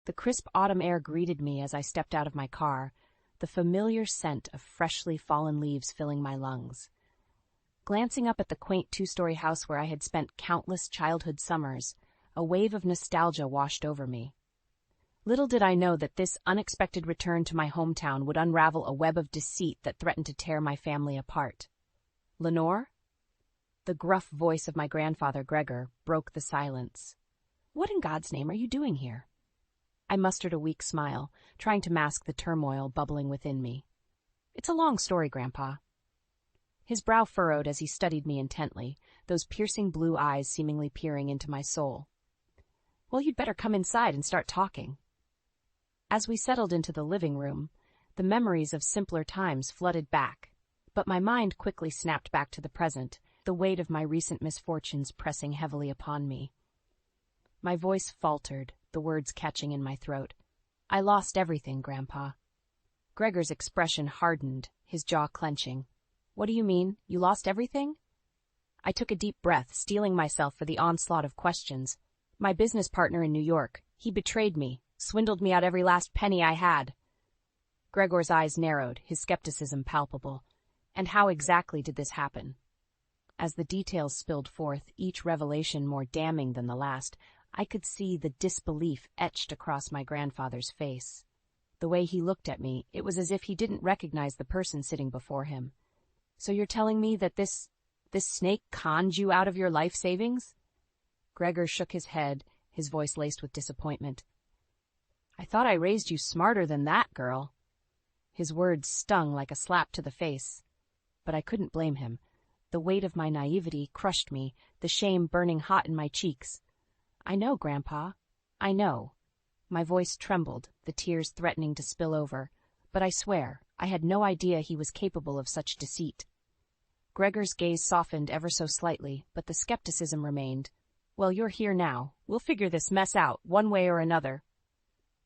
The crisp autumn air greeted me as I stepped out of my car, the familiar scent of freshly fallen leaves filling my lungs. Glancing up at the quaint two-story house where I had spent countless childhood summers, a wave of nostalgia washed over me. Little did I know that this unexpected return to my hometown would unravel a web of deceit that threatened to tear my family apart. "Lenore?" The gruff voice of my grandfather, Gregor, broke the silence. "What in God's name are you doing here?" I mustered a weak smile, trying to mask the turmoil bubbling within me. "It's a long story, Grandpa." His brow furrowed as he studied me intently, those piercing blue eyes seemingly peering into my soul. "Well, you'd better come inside and start talking." As we settled into the living room, the memories of simpler times flooded back, but my mind quickly snapped back to the present, the weight of my recent misfortunes pressing heavily upon me. My voice faltered, the words catching in my throat. "I lost everything, Grandpa." Gregor's expression hardened, his jaw clenching. "What do you mean? You lost everything?" I took a deep breath, steeling myself for the onslaught of questions. "My business partner in New York, he betrayed me, swindled me out every last penny I had." Gregor's eyes narrowed, his skepticism palpable. "And how exactly did this happen?" As the details spilled forth, each revelation more damning than the last, I could see the disbelief etched across my grandfather's face. The way he looked at me, it was as if he didn't recognize the person sitting before him. "So you're telling me that this snake conned you out of your life savings?" Gregor shook his head, his voice laced with disappointment. "I thought I raised you smarter than that, girl." His words stung like a slap to the face. But I couldn't blame him. The weight of my naivety crushed me, the shame burning hot in my cheeks. "I know, Grandpa. I know." My voice trembled, the tears threatening to spill over, but I swear, I had no idea he was capable of such deceit. Gregor's gaze softened ever so slightly, but the skepticism remained. "Well, you're here now. We'll figure this mess out, one way or another."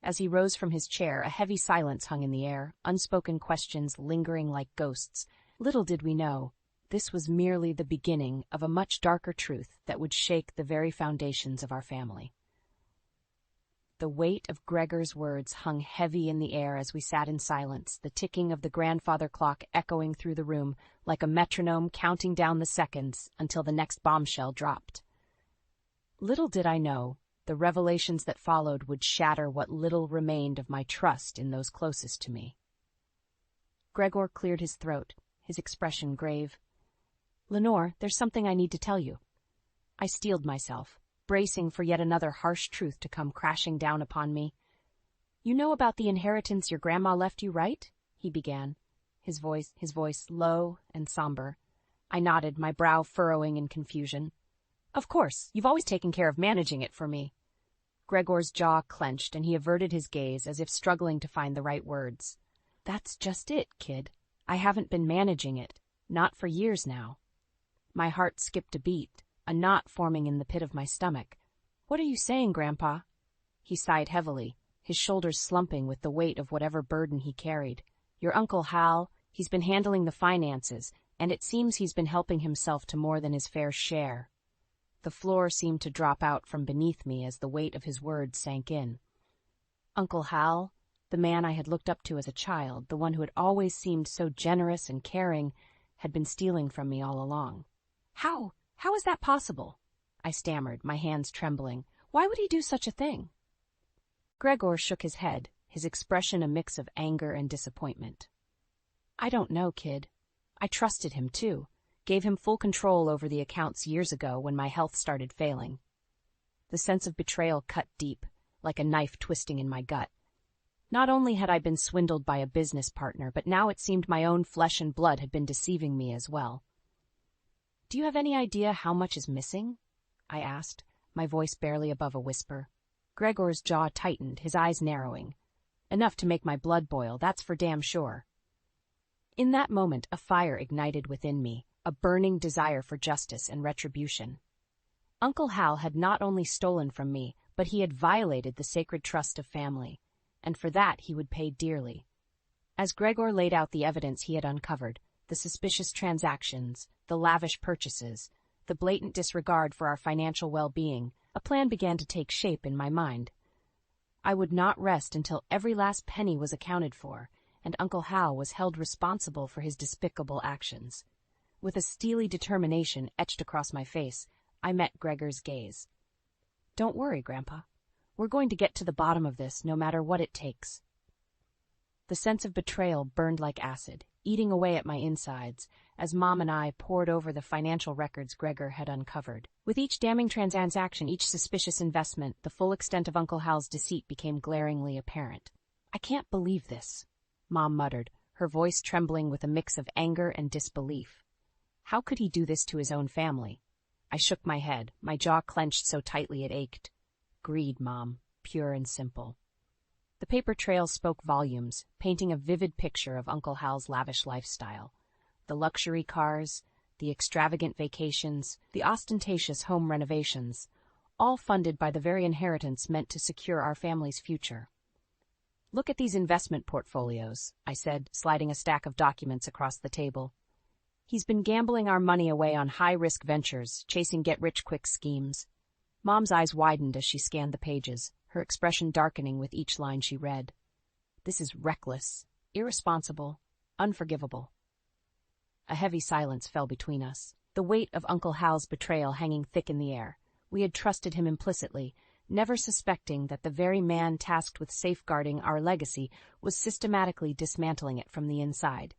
As he rose from his chair, a heavy silence hung in the air, unspoken questions lingering like ghosts. Little did we know, this was merely the beginning of a much darker truth that would shake the very foundations of our family. The weight of Gregor's words hung heavy in the air as we sat in silence, the ticking of the grandfather clock echoing through the room like a metronome counting down the seconds until the next bombshell dropped. Little did I know, the revelations that followed would shatter what little remained of my trust in those closest to me. Gregor cleared his throat, his expression grave. "Lenore, there's something I need to tell you." I steeled myself, bracing for yet another harsh truth to come crashing down upon me. "You know about the inheritance your grandma left you, right?" he began, his voice low and somber. I nodded, my brow furrowing in confusion. "Of course, you've always taken care of managing it for me." Gregor's jaw clenched, and he averted his gaze as if struggling to find the right words. "That's just it, kid. I haven't been managing it, not for years now." My heart skipped a beat, a knot forming in the pit of my stomach. "What are you saying, Grandpa?" He sighed heavily, his shoulders slumping with the weight of whatever burden he carried. "Your Uncle Hal, he's been handling the finances, and it seems he's been helping himself to more than his fair share." The floor seemed to drop out from beneath me as the weight of his words sank in. Uncle Hal, the man I had looked up to as a child, the one who had always seemed so generous and caring, had been stealing from me all along. How is that possible?" I stammered, my hands trembling. "Why would he do such a thing?" Gregor shook his head, his expression a mix of anger and disappointment. "I don't know, kid. I trusted him, too. Gave him full control over the accounts years ago when my health started failing." The sense of betrayal cut deep, like a knife twisting in my gut. Not only had I been swindled by a business partner, but now it seemed my own flesh and blood had been deceiving me as well. "Do you have any idea how much is missing?" I asked, my voice barely above a whisper. Gregor's jaw tightened, his eyes narrowing. "Enough to make my blood boil, that's for damn sure." In that moment, a fire ignited within me, a burning desire for justice and retribution. Uncle Hal had not only stolen from me, but he had violated the sacred trust of family, and for that he would pay dearly. As Gregor laid out the evidence he had uncovered, the suspicious transactions, the lavish purchases, the blatant disregard for our financial well-being, a plan began to take shape in my mind. I would not rest until every last penny was accounted for, and Uncle Hal was held responsible for his despicable actions. With a steely determination etched across my face, I met Gregor's gaze. "Don't worry, Grandpa. We're going to get to the bottom of this, no matter what it takes." The sense of betrayal burned like acid, eating away at my insides, as Mom and I pored over the financial records Gregor had uncovered. With each damning transaction, each suspicious investment, the full extent of Uncle Hal's deceit became glaringly apparent. "I can't believe this," Mom muttered, her voice trembling with a mix of anger and disbelief. How could he do this to his own family? I shook my head, my jaw clenched so tightly it ached. Greed, Mom, pure and simple. The paper trail spoke volumes, painting a vivid picture of Uncle Hal's lavish lifestyle. The luxury cars, the extravagant vacations, the ostentatious home renovations, all funded by the very inheritance meant to secure our family's future. "Look at these investment portfolios," I said, sliding a stack of documents across the table. "He's been gambling our money away on high-risk ventures, chasing get-rich-quick schemes." Mom's eyes widened as she scanned the pages, her expression darkening with each line she read. "This is reckless, irresponsible, unforgivable." A heavy silence fell between us, the weight of Uncle Hal's betrayal hanging thick in the air. We had trusted him implicitly, never suspecting that the very man tasked with safeguarding our legacy was systematically dismantling it from the inside.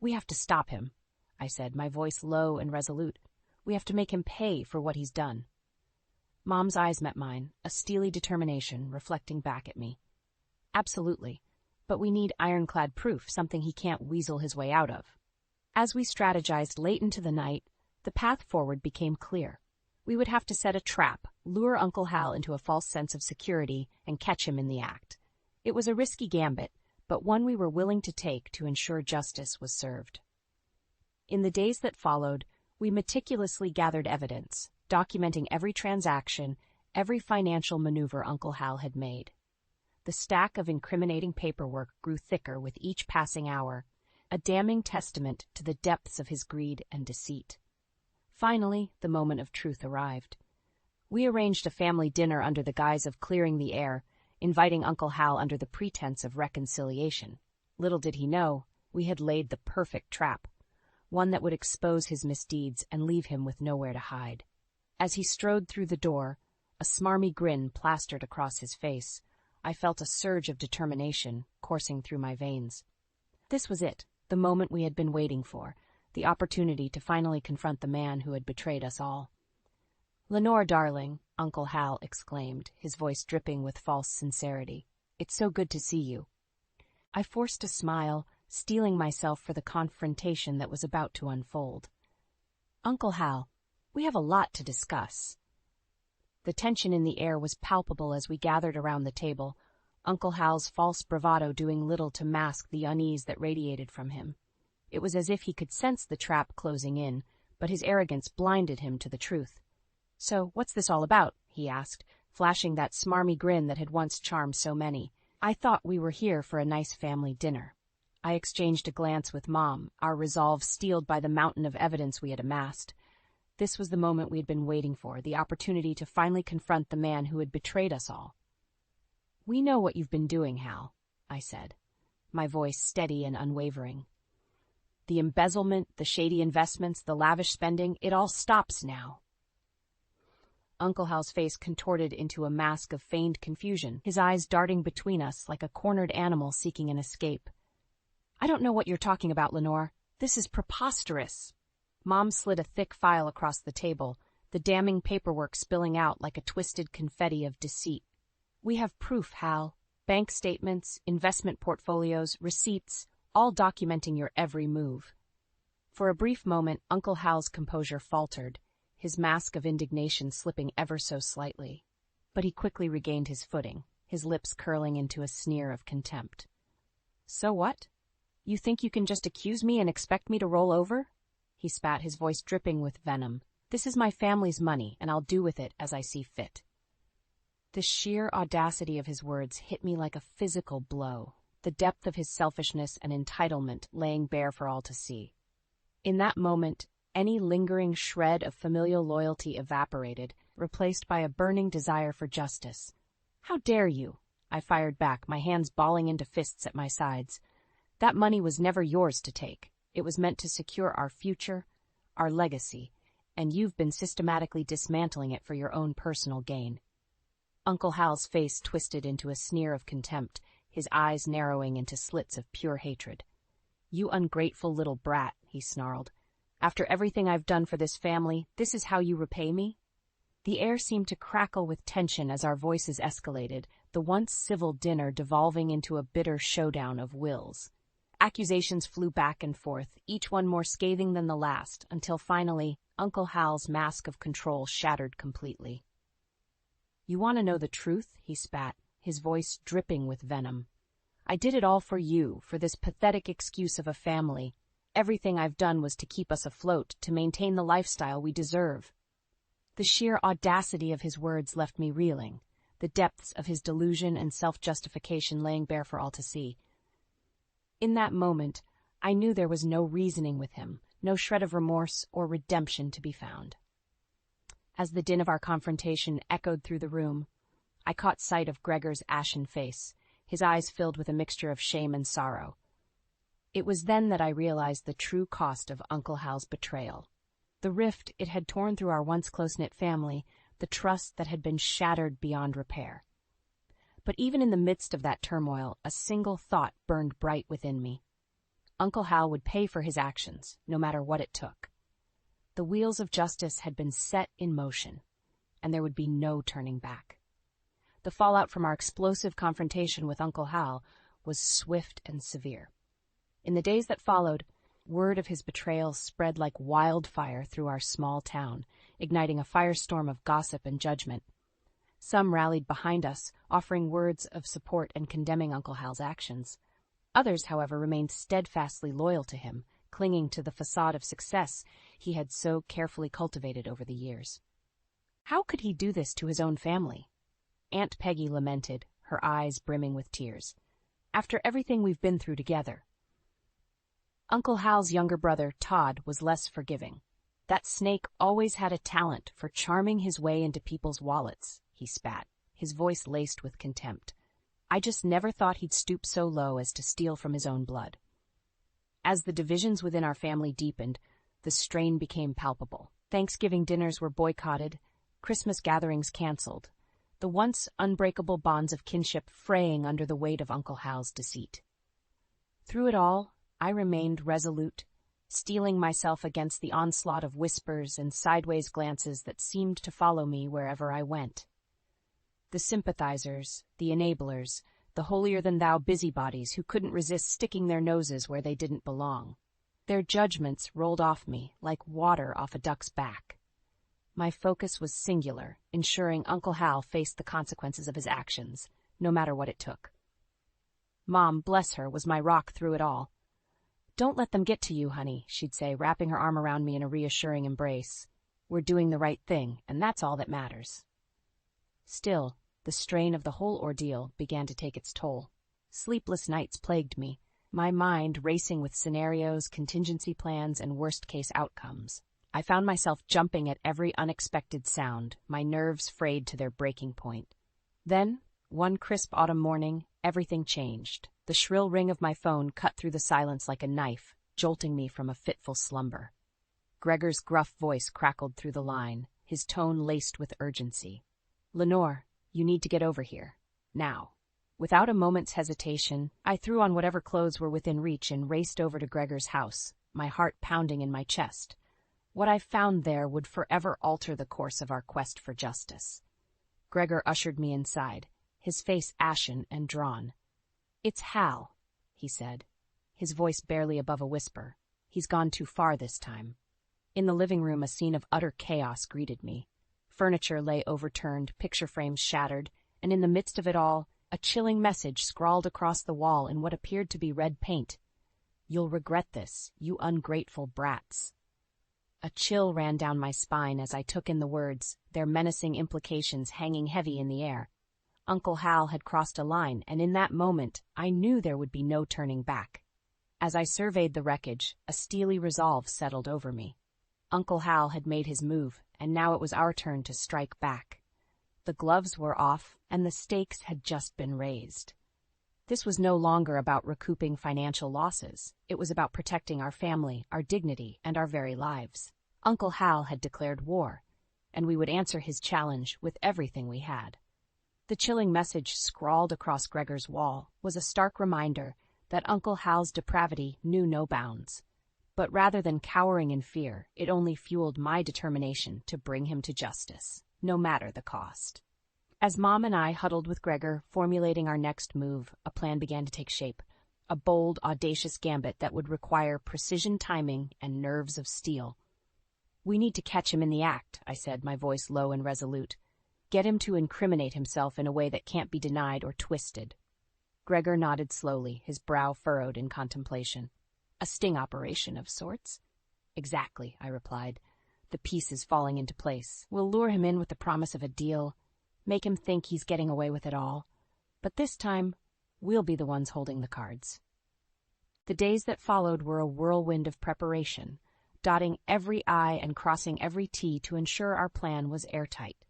"We have to stop him," I said, my voice low and resolute. "We have to make him pay for what he's done." Mom's eyes met mine, a steely determination reflecting back at me. "Absolutely, but we need ironclad proof, something he can't weasel his way out of." As we strategized late into the night, the path forward became clear. We would have to set a trap, lure Uncle Hal into a false sense of security, and catch him in the act. It was a risky gambit, but one we were willing to take to ensure justice was served. In the days that followed, we meticulously gathered evidence, documenting every transaction, every financial maneuver Uncle Hal had made. The stack of incriminating paperwork grew thicker with each passing hour, a damning testament to the depths of his greed and deceit. Finally, the moment of truth arrived. We arranged a family dinner under the guise of clearing the air, inviting Uncle Hal under the pretense of reconciliation. Little did he know, we had laid the perfect trap, one that would expose his misdeeds and leave him with nowhere to hide. As he strode through the door, a smarmy grin plastered across his face, I felt a surge of determination coursing through my veins. This was it, the moment we had been waiting for, the opportunity to finally confront the man who had betrayed us all. "Lenore, darling," Uncle Hal exclaimed, his voice dripping with false sincerity. "It's so good to see you." I forced a smile, steeling myself for the confrontation that was about to unfold. "Uncle Hal, we have a lot to discuss." The tension in the air was palpable as we gathered around the table, Uncle Hal's false bravado doing little to mask the unease that radiated from him. It was as if he could sense the trap closing in, but his arrogance blinded him to the truth. "So, what's this all about?" he asked, flashing that smarmy grin that had once charmed so many. "I thought we were here for a nice family dinner." I exchanged a glance with Mom, our resolve steeled by the mountain of evidence we had amassed. This was the moment we had been waiting for, the opportunity to finally confront the man who had betrayed us all. "We know what you've been doing, Hal," I said, my voice steady and unwavering. "The embezzlement, the shady investments, the lavish spending, it all stops now." Uncle Hal's face contorted into a mask of feigned confusion, his eyes darting between us like a cornered animal seeking an escape. "I don't know what you're talking about, Lenore. This is preposterous." Mom slid a thick file across the table, the damning paperwork spilling out like a twisted confetti of deceit. "We have proof, Hal. Bank statements, investment portfolios, receipts, all documenting your every move." For a brief moment, Uncle Hal's composure faltered, his mask of indignation slipping ever so slightly. But he quickly regained his footing, his lips curling into a sneer of contempt. "So what? You think you can just accuse me and expect me to roll over?" He spat, his voice dripping with venom. "This is my family's money, and I'll do with it as I see fit." The sheer audacity of his words hit me like a physical blow, the depth of his selfishness and entitlement laying bare for all to see. In that moment, any lingering shred of familial loyalty evaporated, replaced by a burning desire for justice. "How dare you?" I fired back, my hands balling into fists at my sides. "That money was never yours to take. It was meant to secure our future, our legacy, and you've been systematically dismantling it for your own personal gain." Uncle Hal's face twisted into a sneer of contempt, his eyes narrowing into slits of pure hatred. "You ungrateful little brat," he snarled. "After everything I've done for this family, this is how you repay me?" The air seemed to crackle with tension as our voices escalated, the once civil dinner devolving into a bitter showdown of wills. Accusations flew back and forth, each one more scathing than the last, until finally, Uncle Hal's mask of control shattered completely. "You want to know the truth?" he spat, his voice dripping with venom. "I did it all for you, for this pathetic excuse of a family. Everything I've done was to keep us afloat, to maintain the lifestyle we deserve." The sheer audacity of his words left me reeling, the depths of his delusion and self-justification laying bare for all to see. In that moment, I knew there was no reasoning with him, no shred of remorse or redemption to be found. As the din of our confrontation echoed through the room, I caught sight of Gregor's ashen face, his eyes filled with a mixture of shame and sorrow. It was then that I realized the true cost of Uncle Hal's betrayal. The rift it had torn through our once close-knit family, the trust that had been shattered beyond repair. But even in the midst of that turmoil, a single thought burned bright within me. Uncle Hal would pay for his actions, no matter what it took. The wheels of justice had been set in motion, and there would be no turning back. The fallout from our explosive confrontation with Uncle Hal was swift and severe. In the days that followed, word of his betrayal spread like wildfire through our small town, igniting a firestorm of gossip and judgment. Some rallied behind us, offering words of support and condemning Uncle Hal's actions. Others, however, remained steadfastly loyal to him, clinging to the facade of success he had so carefully cultivated over the years. How could he do this to his own family? Aunt Peggy lamented, her eyes brimming with tears. "After everything we've been through together." Uncle Hal's younger brother, Todd, was less forgiving. "That snake always had a talent for charming his way into people's wallets," he spat, his voice laced with contempt. "I just never thought he'd stoop so low as to steal from his own blood." As the divisions within our family deepened, the strain became palpable. Thanksgiving dinners were boycotted, Christmas gatherings canceled, the once unbreakable bonds of kinship fraying under the weight of Uncle Hal's deceit. Through it all, I remained resolute, steeling myself against the onslaught of whispers and sideways glances that seemed to follow me wherever I went. The sympathizers, the enablers, the holier-than-thou busybodies who couldn't resist sticking their noses where they didn't belong. Their judgments rolled off me like water off a duck's back. My focus was singular, ensuring Uncle Hal faced the consequences of his actions, no matter what it took. Mom, bless her, was my rock through it all. "Don't let them get to you, honey," she'd say, wrapping her arm around me in a reassuring embrace. "We're doing the right thing, and that's all that matters." Still, the strain of the whole ordeal began to take its toll. Sleepless nights plagued me, my mind racing with scenarios, contingency plans, and worst-case outcomes. I found myself jumping at every unexpected sound, my nerves frayed to their breaking point. Then, one crisp autumn morning, everything changed. The shrill ring of my phone cut through the silence like a knife, jolting me from a fitful slumber. Gregor's gruff voice crackled through the line, his tone laced with urgency. "Lenore, you need to get over here. Now." Without a moment's hesitation, I threw on whatever clothes were within reach and raced over to Gregor's house, my heart pounding in my chest. What I found there would forever alter the course of our quest for justice. Gregor ushered me inside, his face ashen and drawn. "It's Hal," he said, his voice barely above a whisper. "He's gone too far this time." In the living room, a scene of utter chaos greeted me. Furniture lay overturned, picture frames shattered, and in the midst of it all, a chilling message scrawled across the wall in what appeared to be red paint. "You'll regret this, you ungrateful brats." A chill ran down my spine as I took in the words, their menacing implications hanging heavy in the air. Uncle Hal had crossed a line, and in that moment, I knew there would be no turning back. As I surveyed the wreckage, a steely resolve settled over me. Uncle Hal had made his move, and now it was our turn to strike back. The gloves were off, and the stakes had just been raised. This was no longer about recouping financial losses. It was about protecting our family, our dignity, and our very lives. Uncle Hal had declared war, and we would answer his challenge with everything we had. The chilling message scrawled across Gregor's wall was a stark reminder that Uncle Hal's depravity knew no bounds. But rather than cowering in fear, it only fueled my determination to bring him to justice, no matter the cost. As Mom and I huddled with Gregor, formulating our next move, a plan began to take shape. A bold, audacious gambit that would require precision timing and nerves of steel. "We need to catch him in the act," I said, my voice low and resolute. "Get him to incriminate himself in a way that can't be denied or twisted." Gregor nodded slowly, his brow furrowed in contemplation. "A sting operation of sorts?" "Exactly," I replied, the pieces falling into place. "We'll lure him in with the promise of a deal, make him think he's getting away with it all. But this time, we'll be the ones holding the cards." The days that followed were a whirlwind of preparation, dotting every I and crossing every T to ensure our plan was airtight.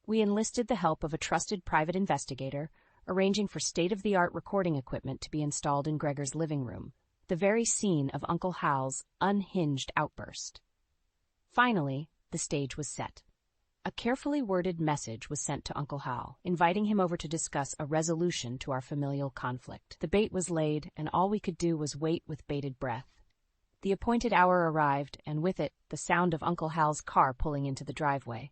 We enlisted the help of a trusted private investigator, arranging for state-of-the-art recording equipment to be installed in Gregor's living room, the very scene of Uncle Hal's unhinged outburst. Finally, the stage was set. A carefully worded message was sent to Uncle Hal, inviting him over to discuss a resolution to our familial conflict. The bait was laid, and all we could do was wait with bated breath. The appointed hour arrived, and with it, the sound of Uncle Hal's car pulling into the driveway.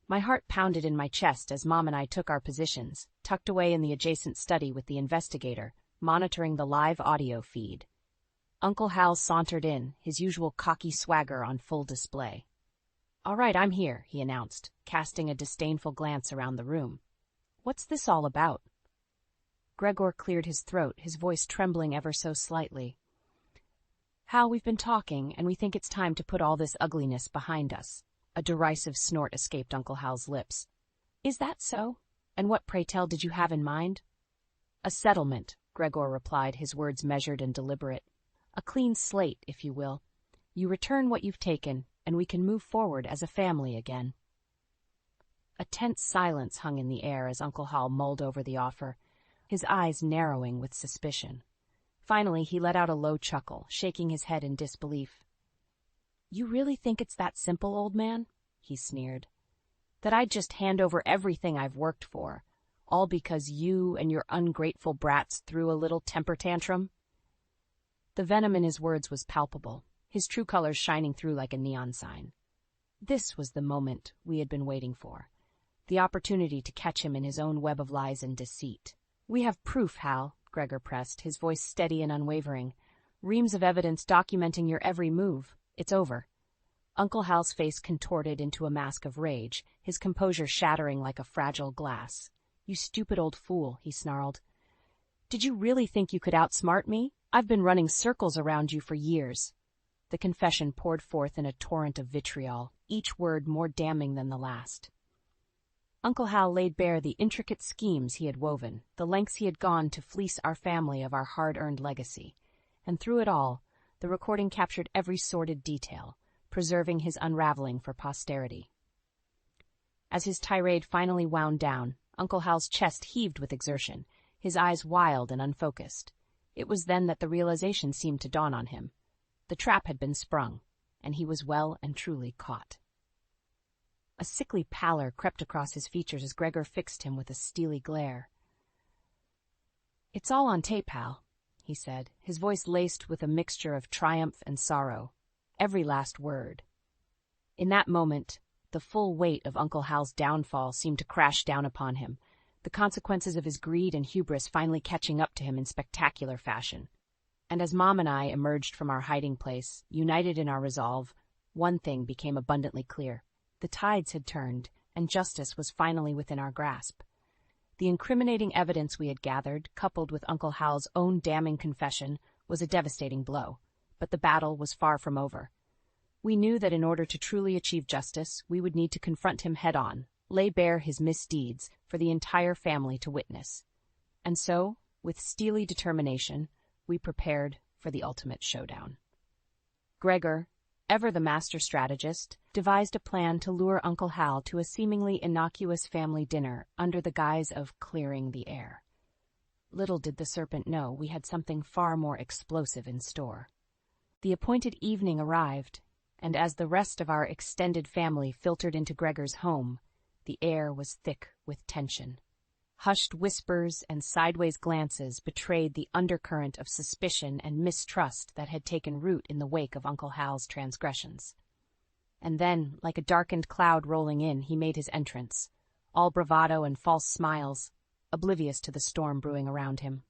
My heart pounded in my chest as Mom and I took our positions, tucked away in the adjacent study with the investigator, monitoring the live audio feed. Uncle Hal sauntered in, his usual cocky swagger on full display. "All right, I'm here," he announced, casting a disdainful glance around the room. "What's this all about?" Gregor cleared his throat, his voice trembling ever so slightly. "Hal, we've been talking, and we think it's time to put all this ugliness behind us." A derisive snort escaped Uncle Hal's lips. "Is that so? And what, pray tell, did you have in mind?" "A settlement," Gregor replied, his words measured and deliberate. "A clean slate, if you will. You return what you've taken, and we can move forward as a family again." A tense silence hung in the air as Uncle Hal mulled over the offer, his eyes narrowing with suspicion. Finally, he let out a low chuckle, shaking his head in disbelief. "You really think it's that simple, old man?" he sneered. "That I'd just hand over everything I've worked for, all because you and your ungrateful brats threw a little temper tantrum?" The venom in his words was palpable, his true colors shining through like a neon sign. This was the moment we had been waiting for, the opportunity to catch him in his own web of lies and deceit. "We have proof, Hal," Gregor pressed, his voice steady and unwavering. "Reams of evidence documenting your every move. It's over." Uncle Hal's face contorted into a mask of rage, his composure shattering like a fragile glass. "You stupid old fool," he snarled. "Did you really think you could outsmart me? I've been running circles around you for years." The confession poured forth in a torrent of vitriol, each word more damning than the last. Uncle Hal laid bare the intricate schemes he had woven, the lengths he had gone to fleece our family of our hard-earned legacy. And through it all, the recording captured every sordid detail, preserving his unraveling for posterity. As his tirade finally wound down, Uncle Hal's chest heaved with exertion, his eyes wild and unfocused. It was then that the realization seemed to dawn on him. The trap had been sprung, and he was well and truly caught. A sickly pallor crept across his features as Gregor fixed him with a steely glare. "It's all on tape, Hal," he said, his voice laced with a mixture of triumph and sorrow. Every last word. In that moment, the full weight of Uncle Hal's downfall seemed to crash down upon him, the consequences of his greed and hubris finally catching up to him in spectacular fashion. And as Mom and I emerged from our hiding place, united in our resolve, one thing became abundantly clear. The tides had turned, and justice was finally within our grasp. The incriminating evidence we had gathered, coupled with Uncle Hal's own damning confession, was a devastating blow. But the battle was far from over. We knew that in order to truly achieve justice, we would need to confront him head-on, lay bare his misdeeds for the entire family to witness. And so, with steely determination, we prepared for the ultimate showdown. Gregor, ever the master strategist, devised a plan to lure Uncle Hal to a seemingly innocuous family dinner under the guise of clearing the air. Little did the serpent know we had something far more explosive in store. The appointed evening arrived, and as the rest of our extended family filtered into Gregor's home, the air was thick with tension. Hushed whispers and sideways glances betrayed the undercurrent of suspicion and mistrust that had taken root in the wake of Uncle Hal's transgressions. And then, like a darkened cloud rolling in, he made his entrance, all bravado and false smiles, oblivious to the storm brewing around him.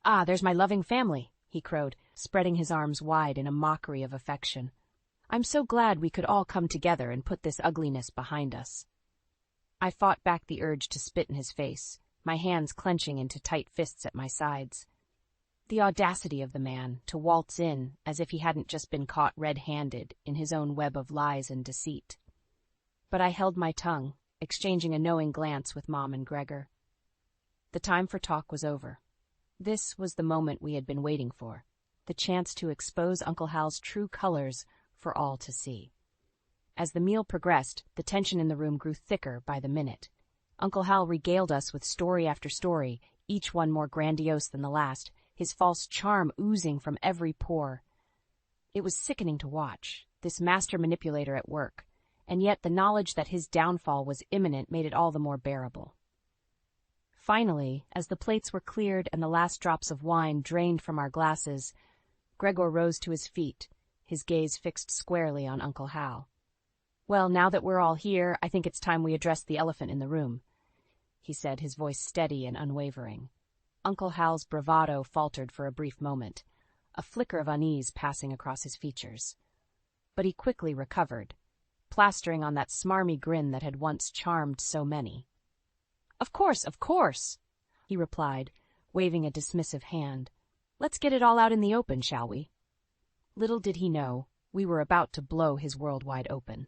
"Ah, there's my loving family," he crowed, spreading his arms wide in a mockery of affection. "I'm so glad we could all come together and put this ugliness behind us." I fought back the urge to spit in his face, my hands clenching into tight fists at my sides. The audacity of the man to waltz in as if he hadn't just been caught red-handed in his own web of lies and deceit. But I held my tongue, exchanging a knowing glance with Mom and Gregor. The time for talk was over. This was the moment we had been waiting for, the chance to expose Uncle Hal's true colors for all to see. As the meal progressed, the tension in the room grew thicker by the minute. Uncle Hal regaled us with story after story, each one more grandiose than the last, his false charm oozing from every pore. It was sickening to watch, this master manipulator at work, and yet the knowledge that his downfall was imminent made it all the more bearable. Finally, as the plates were cleared and the last drops of wine drained from our glasses, Gregor rose to his feet, his gaze fixed squarely on Uncle Hal. "Well, now that we're all here, I think it's time we address the elephant in the room," he said, his voice steady and unwavering. Uncle Hal's bravado faltered for a brief moment, a flicker of unease passing across his features. But he quickly recovered, plastering on that smarmy grin that had once charmed so many. Of course," he replied, waving a dismissive hand. "Let's get it all out in the open, shall we?" Little did he know, we were about to blow his world wide open.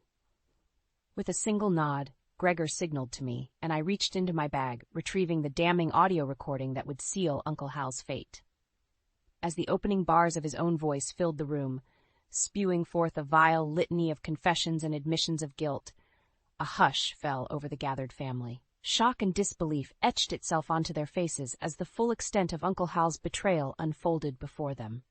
With a single nod, Gregor signaled to me, and I reached into my bag, retrieving the damning audio recording that would seal Uncle Hal's fate. As the opening bars of his own voice filled the room, spewing forth a vile litany of confessions and admissions of guilt, a hush fell over the gathered family. Shock and disbelief etched itself onto their faces as the full extent of Uncle Hal's betrayal unfolded before them.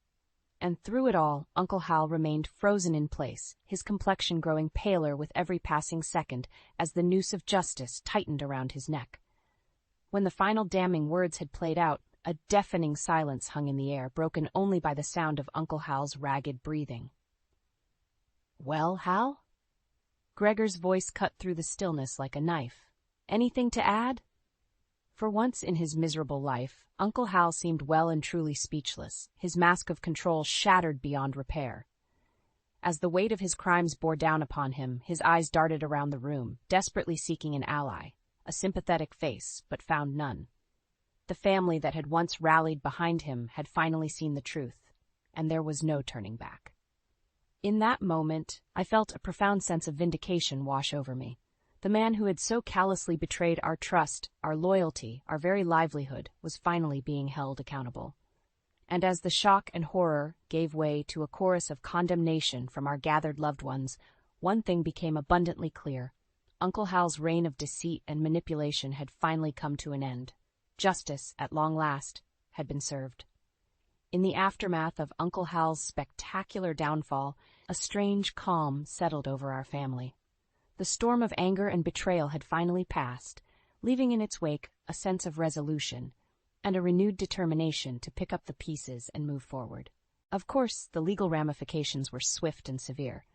And through it all, Uncle Hal remained frozen in place, his complexion growing paler with every passing second as the noose of justice tightened around his neck. When the final damning words had played out, a deafening silence hung in the air, broken only by the sound of Uncle Hal's ragged breathing. "Well, Hal?" Gregor's voice cut through the stillness like a knife. "Anything to add?" For once in his miserable life, Uncle Hal seemed well and truly speechless, his mask of control shattered beyond repair. As the weight of his crimes bore down upon him, his eyes darted around the room, desperately seeking an ally, a sympathetic face, but found none. The family that had once rallied behind him had finally seen the truth, and there was no turning back. In that moment, I felt a profound sense of vindication wash over me. The man who had so callously betrayed our trust, our loyalty, our very livelihood, was finally being held accountable. And as the shock and horror gave way to a chorus of condemnation from our gathered loved ones, one thing became abundantly clear. Uncle Hal's reign of deceit and manipulation had finally come to an end. Justice, at long last, had been served. In the aftermath of Uncle Hal's spectacular downfall, a strange calm settled over our family. The storm of anger and betrayal had finally passed, leaving in its wake a sense of resolution and a renewed determination to pick up the pieces and move forward. Of course, the legal ramifications were swift and severe.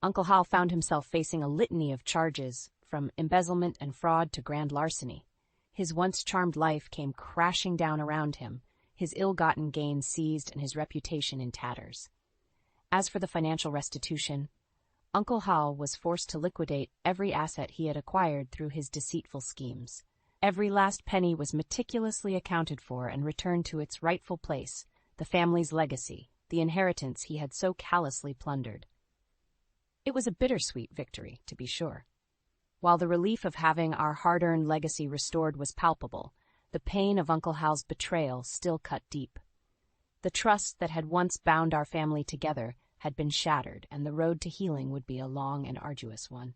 Uncle Hal found himself facing a litany of charges, from embezzlement and fraud to grand larceny. His once charmed life came crashing down around him, his ill-gotten gains seized and his reputation in tatters. As for the financial restitution, Uncle Hal was forced to liquidate every asset he had acquired through his deceitful schemes. Every last penny was meticulously accounted for and returned to its rightful place, the family's legacy, the inheritance he had so callously plundered. It was a bittersweet victory, to be sure. While the relief of having our hard-earned legacy restored was palpable, the pain of Uncle Hal's betrayal still cut deep. The trust that had once bound our family together, had been shattered, and the road to healing would be a long and arduous one.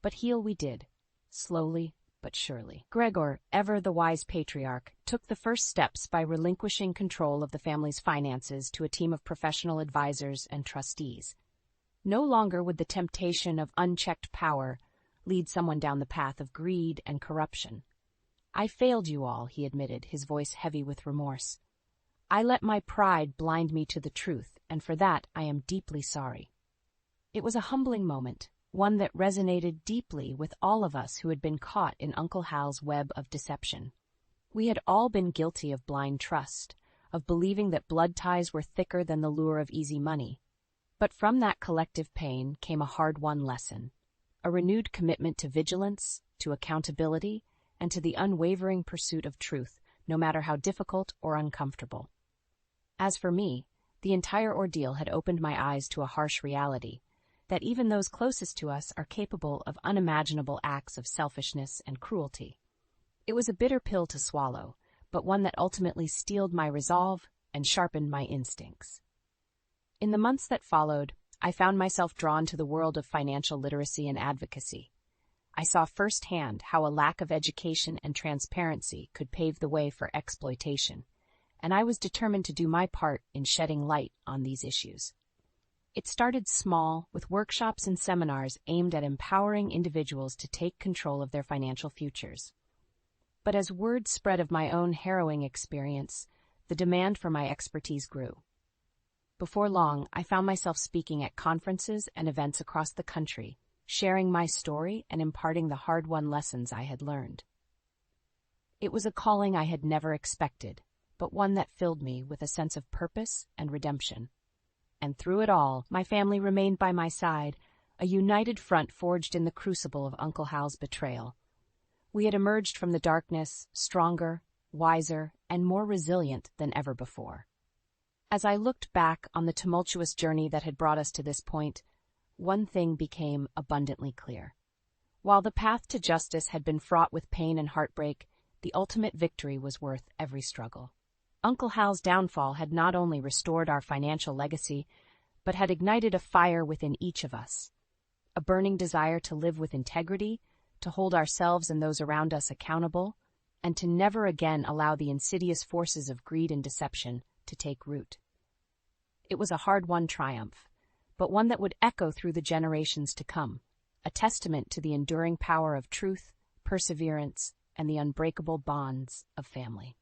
But heal we did, slowly but surely. Gregor, ever the wise patriarch, took the first steps by relinquishing control of the family's finances to a team of professional advisors and trustees. No longer would the temptation of unchecked power lead someone down the path of greed and corruption. "I failed you all," he admitted, his voice heavy with remorse. "I let my pride blind me to the truth, and for that I am deeply sorry." It was a humbling moment, one that resonated deeply with all of us who had been caught in Uncle Hal's web of deception. We had all been guilty of blind trust, of believing that blood ties were thicker than the lure of easy money. But from that collective pain came a hard-won lesson, a renewed commitment to vigilance, to accountability, and to the unwavering pursuit of truth, no matter how difficult or uncomfortable. As for me, the entire ordeal had opened my eyes to a harsh reality, that even those closest to us are capable of unimaginable acts of selfishness and cruelty. It was a bitter pill to swallow, but one that ultimately steeled my resolve and sharpened my instincts. In the months that followed, I found myself drawn to the world of financial literacy and advocacy. I saw firsthand how a lack of education and transparency could pave the way for exploitation, and I was determined to do my part in shedding light on these issues. It started small, with workshops and seminars aimed at empowering individuals to take control of their financial futures. But as word spread of my own harrowing experience, the demand for my expertise grew. Before long, I found myself speaking at conferences and events across the country, sharing my story and imparting the hard-won lessons I had learned. It was a calling I had never expected, but one that filled me with a sense of purpose and redemption. And through it all, my family remained by my side, a united front forged in the crucible of Uncle Hal's betrayal. We had emerged from the darkness stronger, wiser, and more resilient than ever before. As I looked back on the tumultuous journey that had brought us to this point, one thing became abundantly clear. While the path to justice had been fraught with pain and heartbreak, the ultimate victory was worth every struggle. Uncle Hal's downfall had not only restored our financial legacy, but had ignited a fire within each of us, a burning desire to live with integrity, to hold ourselves and those around us accountable, and to never again allow the insidious forces of greed and deception to take root. It was a hard-won triumph, but one that would echo through the generations to come, a testament to the enduring power of truth, perseverance, and the unbreakable bonds of family.